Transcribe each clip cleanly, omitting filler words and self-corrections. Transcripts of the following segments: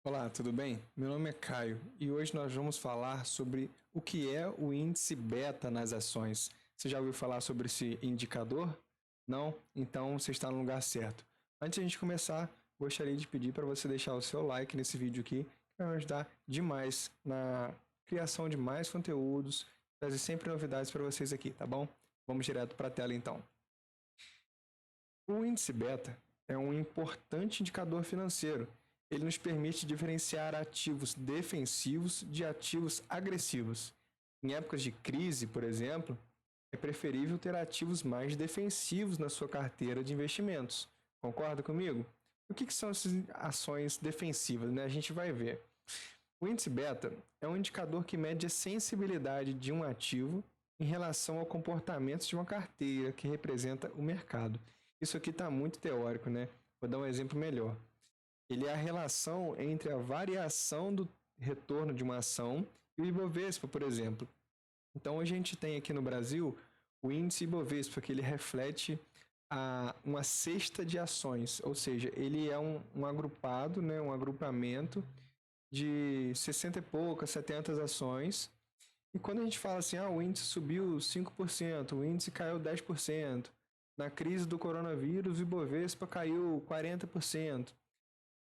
Olá, tudo bem? Meu nome é Caio e hoje nós vamos falar sobre o que é o índice beta nas ações. Você já ouviu falar sobre esse indicador? Não? Então você está no lugar certo. Antes de a gente começar, gostaria de pedir para você deixar o seu like nesse vídeo aqui, que vai me ajudar demais na criação de mais conteúdos, trazer sempre novidades para vocês aqui, tá bom? Vamos direto para a tela então. O índice beta é um importante indicador financeiro. Ele nos permite diferenciar ativos defensivos de ativos agressivos. Em épocas de crise, por exemplo, é preferível ter ativos mais defensivos na sua carteira de investimentos. Concorda comigo? O que são essas ações defensivas, né? A gente vai ver. O índice beta é um indicador que mede a sensibilidade de um ativo em relação ao comportamento de uma carteira que representa o mercado. Isso aqui está muito teórico, né? Vou dar um exemplo melhor. Ele é a relação entre a variação do retorno de uma ação e o Ibovespa, por exemplo. Então, a gente tem aqui no Brasil o índice Ibovespa, que ele reflete uma cesta de ações, ou seja, ele é um agrupado, né, um agrupamento de 60 e poucas, 70 ações. E quando a gente fala assim, o índice subiu 5%, o índice caiu 10%, na crise do coronavírus, o Ibovespa caiu 40%.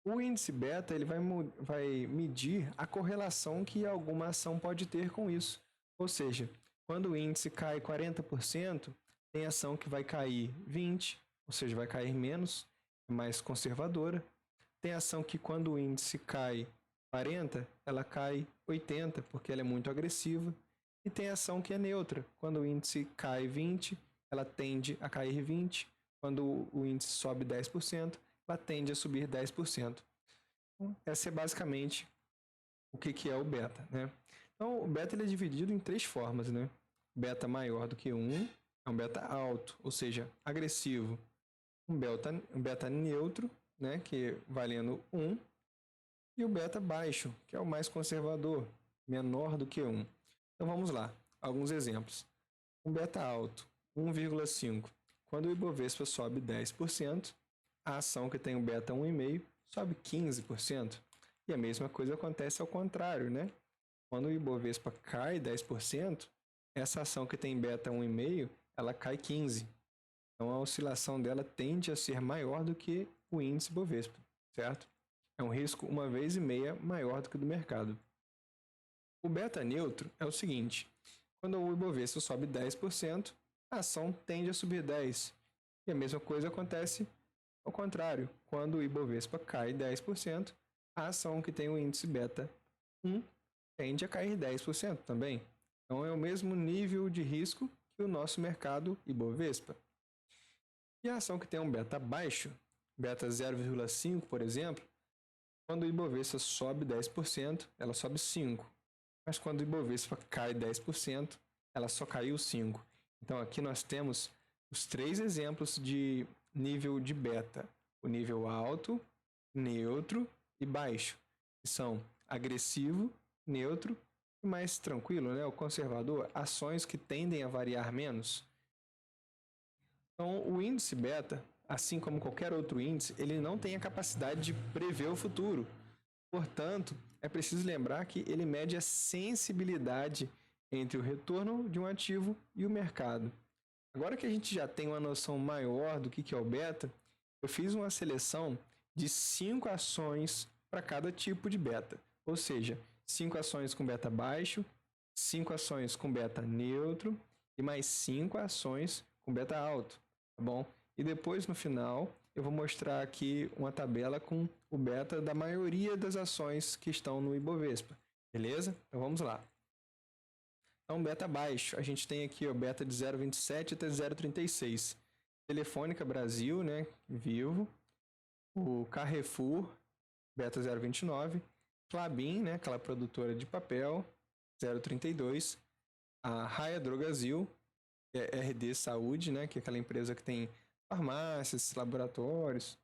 O índice beta ele vai medir a correlação que alguma ação pode ter com isso. Ou seja, quando o índice cai 40%, tem ação que vai cair 20%, ou seja, vai cair menos, é mais conservadora. Tem ação que quando o índice cai 40%, ela cai 80%, porque ela é muito agressiva. E tem ação que é neutra. Quando o índice cai 20%, ela tende a cair 20%. Quando o índice sobe 10%, ela tende a subir 10%. Essa é basicamente o que é o beta, né? Então, o beta ele é dividido em três formas, né? Beta maior do que 1 é um beta alto, ou seja, agressivo. Um beta neutro, né, que valendo 1, e o beta baixo, que é o mais conservador, menor do que 1. Então vamos lá, alguns exemplos. Um beta alto, 1,5. Quando o Ibovespa sobe 10%, a ação que tem um beta 1,5 sobe 15%. E a mesma coisa acontece ao contrário, né? Quando o Ibovespa cai 10%, essa ação que tem beta 1,5, ela cai 15%. Então a oscilação dela tende a ser maior do que o índice Ibovespa, certo? É um risco uma vez e meia maior do que o do mercado. O beta neutro é o seguinte: quando o Ibovespa sobe 10%, a ação tende a subir 10%. E a mesma coisa acontece ao contrário. Quando o Ibovespa cai 10%, a ação que tem o índice beta 1 tende a cair 10% também. Então é o mesmo nível de risco que o nosso mercado Ibovespa. E a ação que tem um beta baixo, beta 0,5, por exemplo, quando o Ibovespa sobe 10%, ela sobe 5%. Mas quando o Ibovespa cai 10%, ela só caiu 5%. Então aqui nós temos os três exemplos de nível de beta: o nível alto, neutro e baixo, que são agressivo, neutro e mais tranquilo, né? O conservador, ações que tendem a variar menos. Então, o índice beta, assim como qualquer outro índice, ele não tem a capacidade de prever o futuro. Portanto, é preciso lembrar que ele mede a sensibilidade entre o retorno de um ativo e o mercado. Agora que a gente já tem uma noção maior do que é o beta, eu fiz uma seleção de 5 ações para cada tipo de beta. Ou seja, 5 ações com beta baixo, 5 ações com beta neutro e mais 5 ações com beta alto, tá bom? E depois no final eu vou mostrar aqui uma tabela com o beta da maioria das ações que estão no Ibovespa, beleza? Então vamos lá. Então, beta baixo, a gente tem aqui o beta de 0,27 até 0,36. Telefônica Brasil, né, Vivo, o Carrefour, beta 0,29, Klabin, né, aquela produtora de papel, 0,32, a Raia Drogasil, é RD Saúde, né, que é aquela empresa que tem farmácias, laboratórios,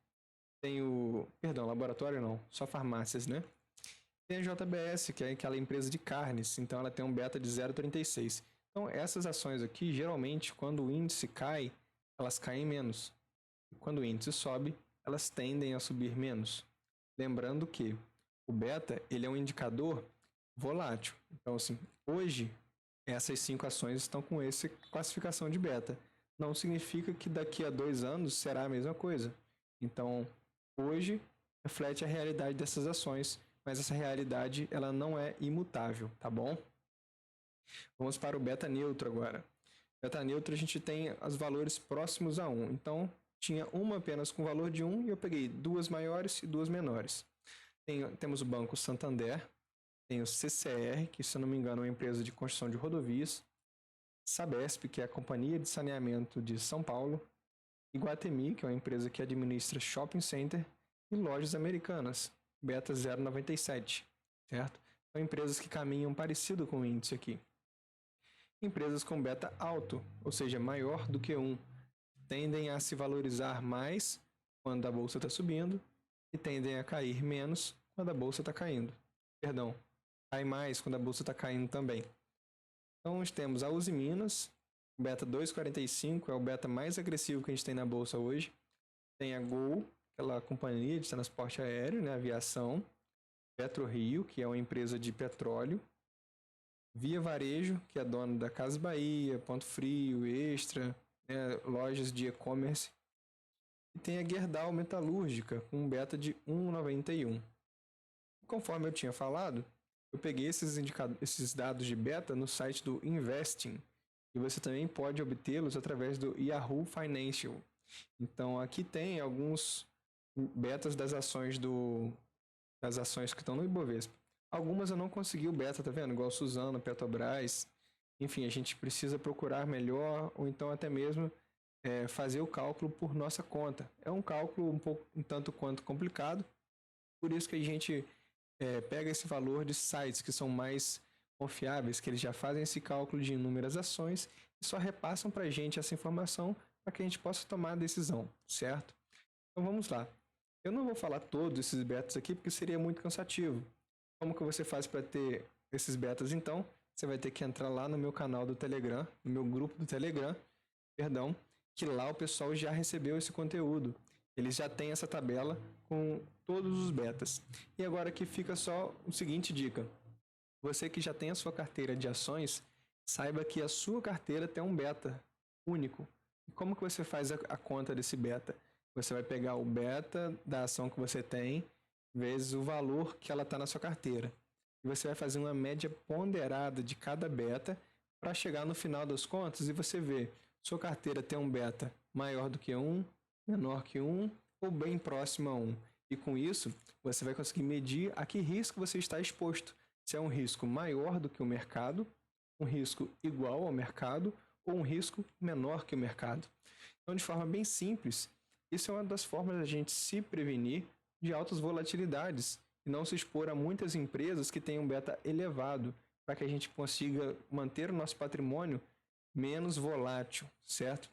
tem o, perdão, laboratório não, só farmácias, né? Tem a JBS, que é aquela empresa de carnes, então ela tem um beta de 0,36. Então essas ações aqui, geralmente, quando o índice cai, elas caem menos. E quando o índice sobe, elas tendem a subir menos. Lembrando que O beta, ele é um indicador volátil. Então, assim, hoje, essas 5 ações estão com essa classificação de beta. Não significa que daqui a 2 anos será a mesma coisa. Então, hoje, reflete a realidade dessas ações, mas essa realidade ela não é imutável, tá bom? Vamos para o beta neutro agora. Beta neutro a gente tem os valores próximos a 1. Então, tinha uma apenas com valor de 1 e eu peguei 2 maiores e 2 menores. Temos o Banco Santander, tem o CCR, que se eu não me engano é uma empresa de construção de rodovias, Sabesp, que é a Companhia de Saneamento de São Paulo, Iguatemi, que é uma empresa que administra shopping center, e Lojas Americanas, beta 0,97, certo? São empresas que caminham parecido com o índice aqui. Empresas com beta alto, ou seja, maior do que 1, tendem a se valorizar mais quando a bolsa está subindo e tendem a cair menos quando a bolsa está caindo. Perdão, cai mais quando a bolsa está caindo também. Então, nós temos a Uzi Minas, o beta 2,45 é o beta mais agressivo que a gente tem na bolsa hoje. Tem a Gol, aquela companhia de transporte aéreo, né, aviação. PetroRio, que é uma empresa de petróleo. Via Varejo, que é dona da Casas Bahia, Ponto Frio, Extra, né, lojas de e-commerce. E tem a Gerdau Metalúrgica, com um beta de 1,91. Conforme eu tinha falado, eu peguei esses dados de beta no site do Investing, e você também pode obtê-los através do Yahoo Financial. Então, aqui tem alguns betas das ações que estão no Ibovespa. Algumas eu não consegui o beta, tá vendo? Igual Suzano, Petrobras. Enfim, a gente precisa procurar melhor, ou então até mesmo fazer o cálculo por nossa conta. É um cálculo um tanto quanto complicado, por isso que a gente pega esse valor de sites que são mais confiáveis, que eles já fazem esse cálculo de inúmeras ações e só repassam para a gente essa informação para que a gente possa tomar a decisão, certo? Então vamos lá. Eu não vou falar todos esses betas aqui porque seria muito cansativo. Como que você faz para ter esses betas então? Você vai ter que entrar lá no meu canal do Telegram, no meu grupo do Telegram, perdão, que lá o pessoal já recebeu esse conteúdo. Eles já têm essa tabela com todos os betas. E agora aqui fica só o seguinte dica. Você que já tem a sua carteira de ações, saiba que a sua carteira tem um beta único. E como que você faz a conta desse beta? Você vai pegar o beta da ação que você tem, vezes o valor que ela está na sua carteira. E você vai fazer uma média ponderada de cada beta para chegar no final das contas e você vê, sua carteira tem um beta maior do que 1, menor que 1 ou bem próximo a 1. E com isso, você vai conseguir medir a que risco você está exposto. Se é um risco maior do que o mercado, um risco igual ao mercado ou um risco menor que o mercado. Então, de forma bem simples, isso é uma das formas da gente se prevenir de altas volatilidades e não se expor a muitas empresas que têm um beta elevado, para que a gente consiga manter o nosso patrimônio menos volátil, certo?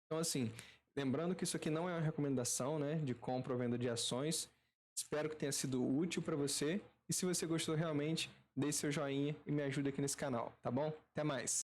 Então, assim, lembrando que isso aqui não é uma recomendação, né, de compra ou venda de ações. Espero que tenha sido útil para você. E se você gostou realmente, deixe seu joinha e me ajude aqui nesse canal, tá bom? Até mais!